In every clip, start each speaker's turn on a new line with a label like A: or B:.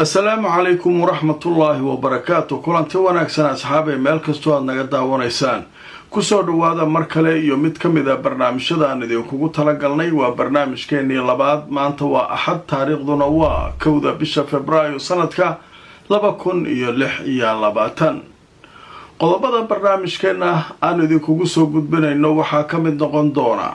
A: السلام عليكم ورحمة الله وبركاته. كلانتي wanaagsan asxaabay meel kasto aad naga daawanaysaan ku soo dhawaada mar kale iyo mid kamid ah barnaamijyada aan idinkugu tala galnay waa barnaamijkeennii labaad. maanta waa axad, taariikhduna waa 1 bisha Febraayo sanadka 2026. qodobada barnaamijkeena aan idinkugu soo gudbinayno waxaa kamid noqon doona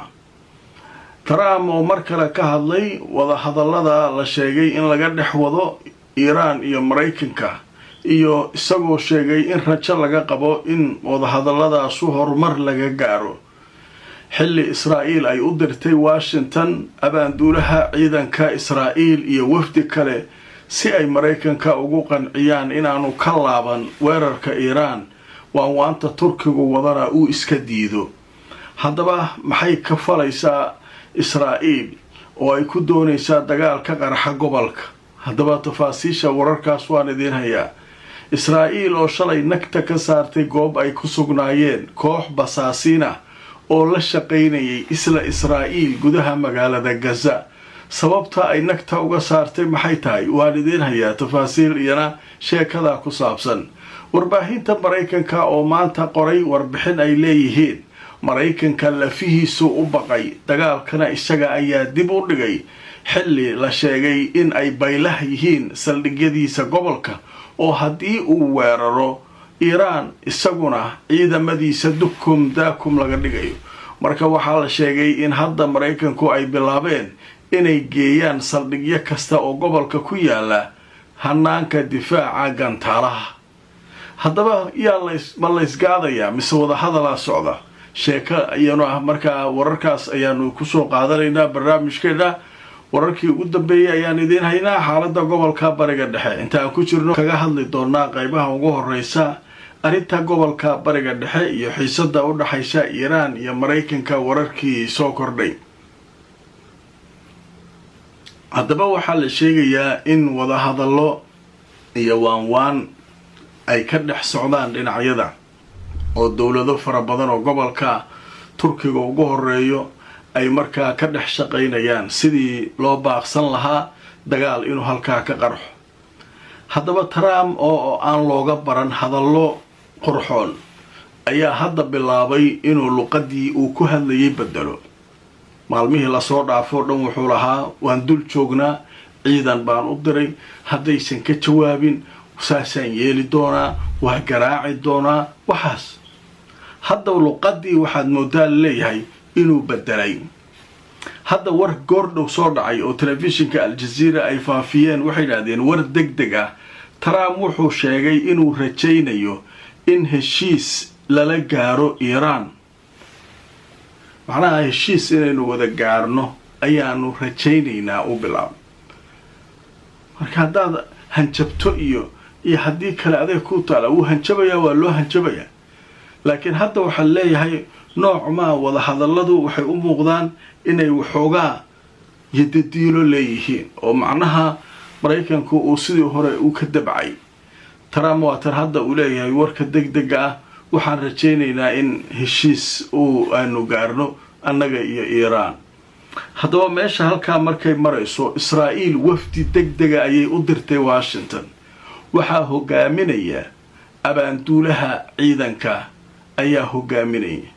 A: Trump oo mar kale ka hadlay wada hadallada la sheegay in laga dhex wado Iran iyo Mareykanka, iyo isagoo sheegay in rajo laga qabo in wada hadalladaas horumar laga gaaro xilli Israa'iil ay u dirtay Washington abaanduulaha ciidanka Israa'iil iyo wafdi kale si ay Mareykanka ugu qanciyaan inaanu ka laaban weerarka Iran waanta Turkigu wadana uu iska diido. haddaba maxay ka falaysaa Israa'iil oo ay ku doonaysaa dagaal ka qarxa gobolka? haddaba tafaasiisha wararkaas waan idin hayaa. Israa'iil oo shalay nagta ka saartay goob ay ku sugnaayeen koox basaasiin ah oo la shaqaynayay isla Israa'iil gudaha magaalada Gaza. sababta ay nagta uga saartay maxay tahay? waan idin hayaa tafaasiil iyana sheekada ku saabsan. warbaahinta Mareykanka oo maanta qoray warbixin ay leeyihiin Mareykanka lafihiisu u baqay dagaalkana isaga ayaa dib u dhigay xilli la sheegay in ay baylah yihiin saldhigyadiisa gobolka oo haddii uu weeraro Iran isaguna ciidamadiisa dukum daakum laga dhigayo. marka waxaa la sheegay in hadda Mareykanku ay bilaabeen inay geeyaan saldhigyo kasta oo gobolka ku yaala hanaanka difaaca gantaalaha. haddaba ma la isgaadayaa mise wada hadalaa socda? sheeko ayaanu ah markaa wararkaas ayaanu kusoo qaadanaynaa barnaamijkeena. wararkii ugu dambeeyay ayaan idiin haynaa xaaladda gobolka bariga dhexe. intaan ku jirno kaga hadli doonaa qaybaha ugu horeysa arrinta gobolka bariga dhexe iyo xiisada u dhaxaysa Iran iyo Mareykanka wararkii soo kordhay. haddaba waxaa la sheegayaa in wada hadallo iyo waan ay ka dhex socdaan dhinacyada oo dowlado fara badan oo gobolka Turkiga ugu horeeyo ay markaa ka dhex shaqaynayaan sidii loo baaqsan lahaa dagaal inuu halkaa ka qarxo. haddaba Trump oo aan looga baran hadallo qurxoon ayaa hadda bilaabay inuu luqadii uu ku hadlayay bedelo. maalmihii lasoo dhaafo dhan wuxuu lahaa waan dul joognaa, ciidan baan u diray, haddaysan ka jawaabin saasaan yeeli doonaa, waa garaaci doonaa waxaas. hadda luqadii waxaad moodaa leeyahay inuu bedelay. hadda war goordhow soo dhacay oo telefishinka Al Jazeera ay faafiyeen waxay yidhaahdeen war degdeg ah. Trump wuxuu sheegay inuu rajaynayo in heshiis lala gaaro Iran. macnaha heshiis inaynu wada gaarno ayaanu rajaynaynaa u bilaab. marka haddaad hanjabto iyo haddii kale adeeg ku taala wuu hanjabayaa, waa loo hanjabayaa. laakiin hadda waxaa leeyahay nooc maa wada hadalladu waxay u muuqdaan inay waxoogaa yadadiilo leeyihiin oo macnaha Mareykanku uu sidii hore u ka dabcay. Trump waa tan hadda uu leeyahay warka degdega ah waxaan rajaynaynaa in heshiis aanu gaarno annaga iyo Iran. haddaba meesha halkaa markay marayso Israa'iil wafdi degdega ayay u dirtay Washington. waxaa hogaaminaya abaanduulaha ciidanka ayaa hogaaminaya.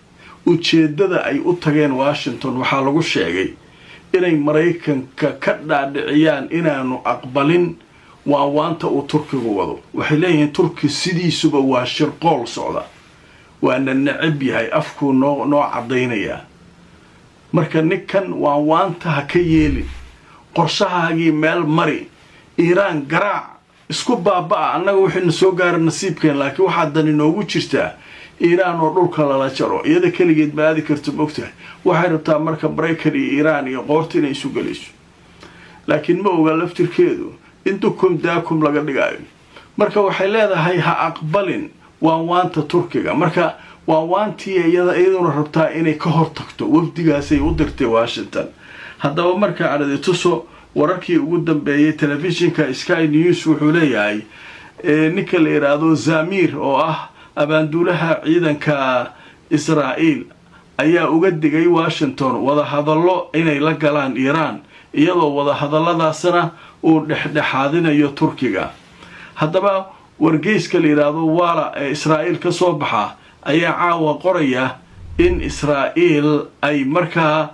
A: ujeedada ay u tageen Washington waxaa lagu sheegay inay Mareykanka ka dhaadhiciyaan inaanu aqbalin waanta uu Turkigu wado. waxay leeyihiin Turki sidiisuba waa shirqool socda, waana necab yahay, afkuu noo cadaynayaa. marka ninkan waanta ha ka yeelin, qorshahaagii meel mari, Iran garaac, isku baaba'a, annaga waxayna soo gaara nasiibkeen. laakiin waxaa dani noogu jirtaa Iran oo dhulka lala jaro, iyada keligeed ma aadi karto mogtahay. waxay rabtaa marka Mareykan iyo Iran iyo qoorta inay isu gelayso, laakiin ma oga laftirkeedu in dukum daakum laga dhigayo. marka waxay leedahay ha aqbalin waanta Turkiga. marka waantii iyaduna rabtaa inay ka hortagto wafdigaasay u dirtay Washington. haddaba marka aan tuso wararkii ugu dambeeyay telefishinka Sky News wuxuu leeyahay ninka la yiraahdo Zamir oo ah abaanduulaha ciidanka Israa'iil ayaa uga digay Washington wada hadallo inay la galaan Iran iyadoo wada hadalladaasna uu dhexdhexaadinayo turkiga. haddaba wargeyska la yidhaahdo waala ee israa'iil ka soo baxa ayaa caawa qoraya in israa'iil ay markaa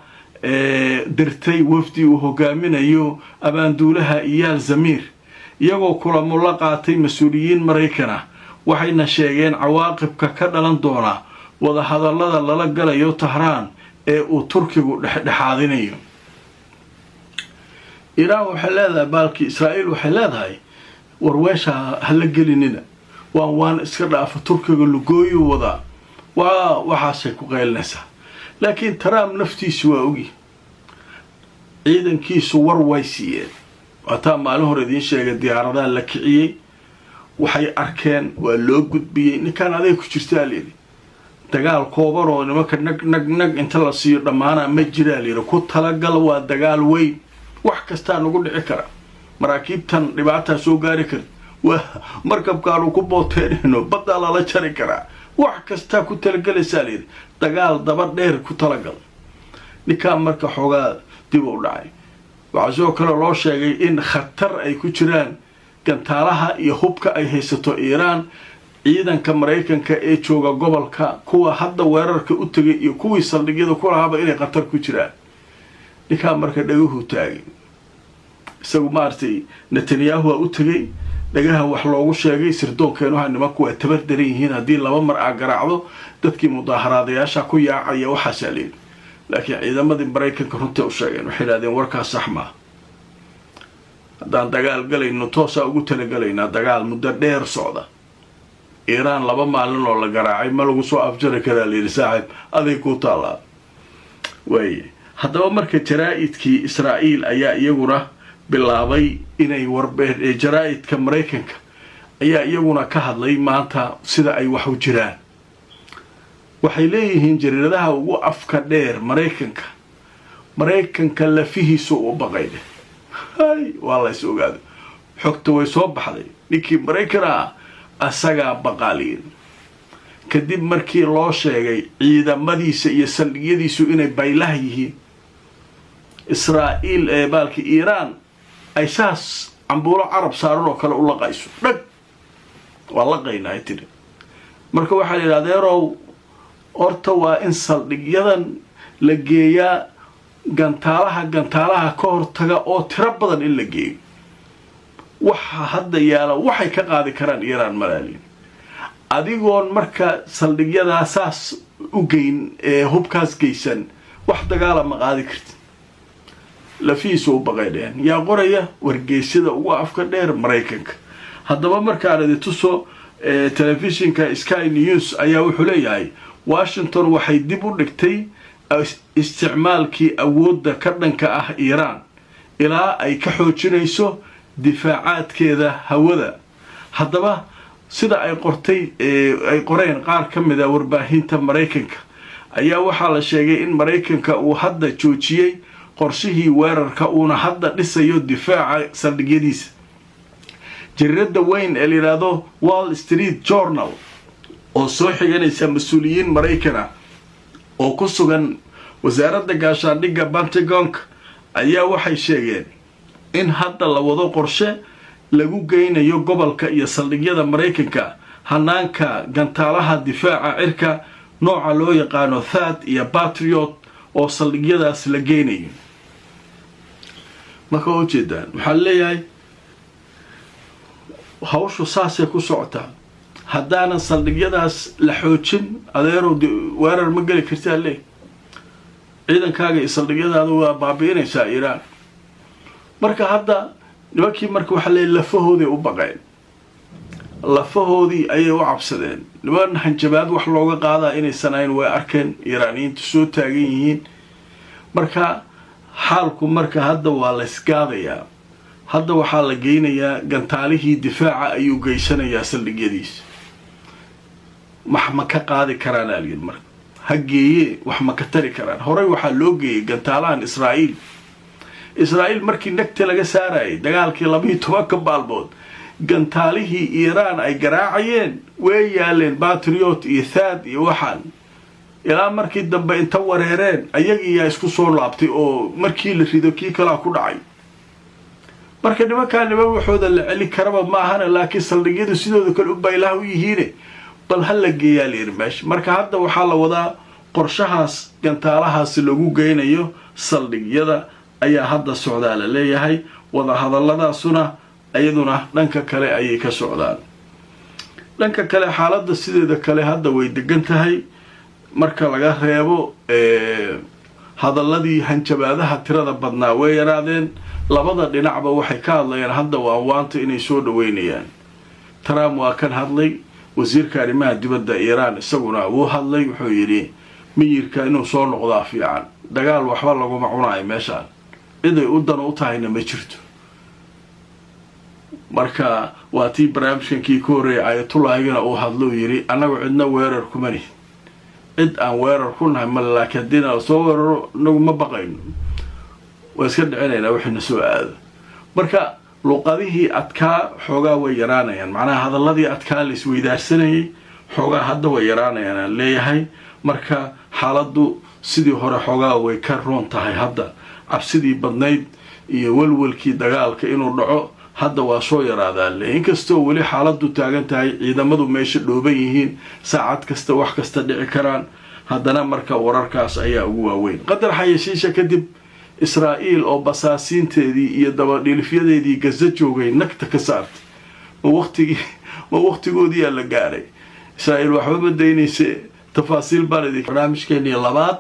A: dirtay wafdi uu hogaaminayo abaanduulaha iyaal zamiir iyagoo kulamo la qaatay mas-uuliyiin maraykana waxayna sheegeen cawaaqibka ka dhalan doona wada hadallada lala galayo tahraan ee uu turkigu dhexdhexaadinayo. iiraan waxay leedahay baalkii israa'iil waxay leedahay warweesha hala gelinina waan iska dhaafa turkiga lugooyu wadaa waxaasay ku qaylinaysaa. laakiin Trump naftiisu waa ogi ciidankiisu war way siiyeen waataa maalin hore idiin sheegay diyaaradaha la kiciyey waxay arkeen waa loo gudbiyey ninkan aday ku jirtaa leeyahay dagaal kooban oo nimanka nag inta la siiyo dhamaana ma jiraa leeyahay ku talagal waa dagaal weyn wax kasta nagu dhici kara maraakiibtan dhibaato soo gaari kara waa markabkaanu ku booteenino badda la jari kara wax kasta ku talagalaysaa leeyahay dagaal daba dheer ku talagal. ninkaan marka xoogaa dib u dhacay waxaa soo kale loo sheegay in khatar ay ku jiraan gantaalaha iyo hubka ay haysato Iiraan ciidanka Mareykanka ee jooga gobolka kuwa hadda weerarka u tagay iyo kuwii saldhigyada ku lahaaba inay khatar ku jiraan. ninkaan marka dhaguhu taagay isagu maartay Netanyahu u tagay dhagaha wax loogu sheegay sirdoonkeenu ha nimanku waa tabar daran yihiin haddii laba mar aa garaacdo dadkii mudaaharaadayaasha ku yaacaya waxaas leeyahay. laakiin ciidamadii Mareykanka runtii u sheegeen waxay yiraahdeen warkaas sax ma haddaan dagaal galayno toosa ugu talagalaynaa dagaal muddo dheer socda. Iiraan laba maalin oo la garaacay ma lagu soo afjari karaa leeyahay saaxiib aday ku taala way. haddaba marka jaraa'idkii Israa'iil ayaa iyaguna bilaabay inay jaraa'idka Mareykanka ayaa iyaguna ka hadlay maanta sida ay wax u jiraan. waxay leeyihiin jariiradaha ugu afka dheer Mareykanka lafihiisu u baqay waa la is ogaado xogta way soo baxday ninkii Mareykan asaga baqaaliin kadib markii loo sheegay ciidamadiisa iyo saldhigyadiisu inay baylah yihiin. Israa'iil ee baalki Iiraan ay saas cambuulo carab saaran oo kale u laqayso dhag waa laqaynaa tiri. marka waxaa la yidhahdeerow horta waa in saldhigyadan la geeyaa gantaalaha ka hortaga oo tiro badan in la geeyo. waxa hadda yaala waxay ka qaadi karaan Iiraan malaalin adigoon marka saldhigyada saas u geyn hubkaas geysan wax dagaal ma qaadi kartid. lafiisu u baqaydeen yaa qoraya wargeysyada ugu afka dheer Mareykanka. haddaba markaan idin tuso telefishinka Sky News ayaa wuxuu leeyahay Washington waxay dib u dhigtay isticmaalkii awoodda ka dhanka ah Iiraan ilaa ay ka xoojinayso difaacaadkeeda hawada. haddaba sida ay qoreen qaar ka mid ah warbaahinta Mareykanka ayaa waxaa la sheegay in Mareykanka uu hadda joojiyay qorshihii weerarka uuna hadda dhisayo difaaca saldhigyadiisa. jariirada weyn ee la yidhaahdo Wall Street Journal oo soo xiganaysa mas-uuliyiin Maraykana oo ku sugan wasaaradda gaashaandhigga Pentagonka ayaa waxay sheegeen in hadda la wado qorshe lagu geynayo gobolka iyo saldhigyada Mareykanka hanaanka gantaalaha difaaca cirka nooca loo yaqaano THAAD iyo Patriot oo saldhigyadaas la geynayo. marka oo jeedaan waxaa leeyahay hawshu saasay ku socotaa haddaanan saldhigyadaas la xoojin adeerow weerar ma geli kartaa leey ciidankaaga iyo saldhigyadaada waa baabi'inaysaa Iiraan. marka hadda nimankii marka waxaa leeyahay lafahooday u baqeen lafahoodii ayay u cabsadeen. niman hanjabaad wax looga qaadaa inaysan ahayn way arkeen Iiraaniyiintu soo taagan yihiin. marka xaalku marka hadda waa la isgaadayaa. hadda waxaa la geynayaa gantaalihii difaaca ayuu geysanayaa saldhigyadiisa. wax ma ka qaadi karaan aliyad marka ha geeye wax ma ka tari karaan. horey waxaa loo geeyay gantaalahan Israa'iil markii nagta laga saarayay dagaalkii 12 baalmood gantaalihii Iiraan ay garaacayeen way yaaleen Patriot iyo THAAD iyo waxaan ilaa markii dambe inta wareereen ayagii yaa isku soo laabtay oo markii la rido kii kalaa ku dhacay. marka nimankaa niman waxooda la celi karaba ma ahana, laakiin saldhigyadu sidooda kale u baylaha u yihiine bal ha la geeyaa la yidhi meesha. marka hadda waxaa la wadaa qorshahaas gantaalahaasi lagu geynayo saldhigyada ayaa hadda socdaa la leeyahay. wadahadalladaasuna iyaduna dhanka kale ayay ka socdaan. dhanka kale xaaladda sideeda kale hadda way degan tahay marka laga reebo hadalladii hanjabaadaha tirada badnaa way yaraadeen. labada dhinacba waxay ka hadlayaan hadda waanta inay soo dhaweynayaan. Trump waa kan hadlay, wasiirka arrimaha dibadda Iiraan isaguna wuu hadlay, wuxuu yidhi miyirka inuu soo noqdaa fiican, dagaal waxba laguma cunaayo meeshaan, ciday u dan u tahayna ma jirto. marka waa tii barnaamijkankii ka horreeyay ayatullaahigana uu hadlo yidhi annagu cidna weerar kuma nihin, cid aan weerar ku nahay male, laakiin haddiina soo weeraro inagu ma baqayno, waa iska dhicinaynaa wixina soo aado. marka luqadihii adkaa xoogaa way yaraanayaan, macnaha hadalladii adkaa la isweydaarsanayay xoogaa hadda way yaraanayaan aan leeyahay. marka xaaladdu sidii hore xoogaa way ka roon tahay hadda. cabsidii badnayd iyo walwalkii dagaalka inuu dhaco hadda waa soo yaraadaan le, inkastoo weli xaaladdu taagan tahay, ciidamadu meesha dhooban yihiin, saacad kasta wax kasta dhici karaan, haddana marka wararkaas ayaa ugu waaweyn. qadar xayashiisha kadib Israa'iil oo basaasiinteedii iyo dabadhiilifyadeedii Gaza joogay nagta ka saartay. ma waqtigoodii la gaaray. Israa'iil waxba ma daynayse. tafaasiil baan idin barnaamijkeennii labaad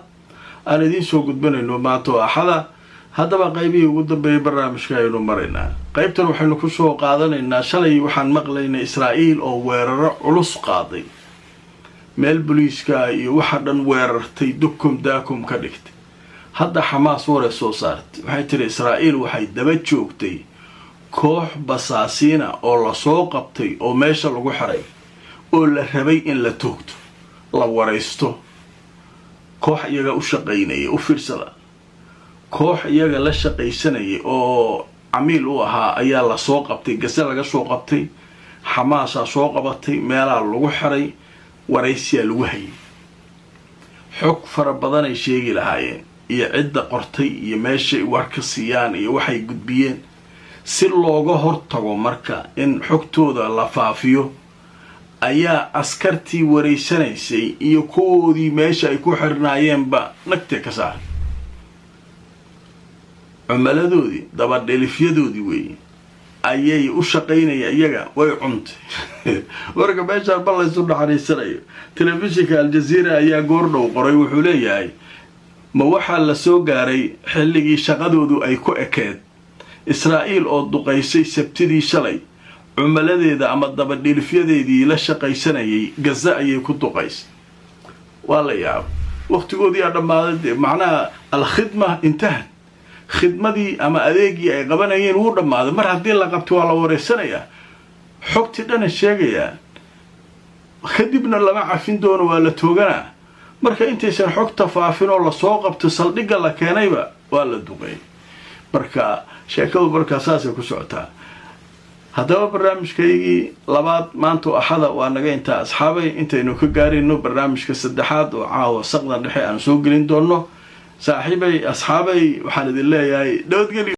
A: aan idiin soo gudbanayno maanta oo axada. haddaba qaybihii ugu dambeeyay barnaamijka aynu maraynaa. qaybtan waxaynu ku soo qaadanaynaa shalay waxaan maqlaynay Israa'iil oo weeraro culus qaaday, meel booliiska iyo waxa dhan weerartay, dukum daakum ka dhigtay. hadda Xamaas war soo saartay, waxay tiri Israa'iil waxay daba joogtay koox basaasiina oo la soo qabtay oo meesha lagu xiray oo la rabay in la toogto, la waraysto. koox iyaga u shaqaynayay, u fiirsada, koox iyaga la shaqaysanayay oo camiil u ahaa ayaa la soo qabtay, Gaza laga soo qabtay, Xamaasaa soo qabatay, meelaa lagu xiray, waraysiyaa lagu hayay. xog fara badan ay sheegi lahaayeen iyo cidda qortay iyo meeshay war ka siiyaan iyo waxay gudbiyeen si looga hortago marka in xogtooda la faafiyo. ayaa askartii wareysanaysay iyo kuwoodii meesha ay ku xirnaayeenba nagtee ka saaray. cumaladoodii dabadhelifyadoodii weeye ayay u shaqaynaya, iyaga way cuntay. marka meeshaan bal laysu naxariisanayo. telefishinka Aljazeera ayaa goordhow qoray, wuxuu leeyahay ma waxaa la soo gaaray xilligii shaqadoodu ay ku ekeed. Israa'iil oo duqaysay sabtidii shalay cumaladeeda ama dabadhilifyadeedii la shaqaysanayay Gaza ayay ku duqaysay. waa la yaab, waqtigoodii aa dhammaaday, macnaha alkhidma intahat, khidmadii ama adeegii ay qabanayeen wuu dhammaaday. mar haddii la qabto waa la wareysanayaa, xogtii dhana sheegayaan, kadibna lama cafin doono, waa la tooganaa. marka intaysan xogta faafin oo lasoo qabto saldhigga la keenayba waa la duqay. marka sheekadu markaa saasay ku socotaa. haddaba barnaamijkaygii labaad maanta oo axada waa naga intaa asxaabay, intaynu ka gaarayno barnaamijka saddexaad oo caawa saqdan dhexe aan soo gelin doono. saaxiibay asxaabay waxaan idin leeyahay nabadgelyo.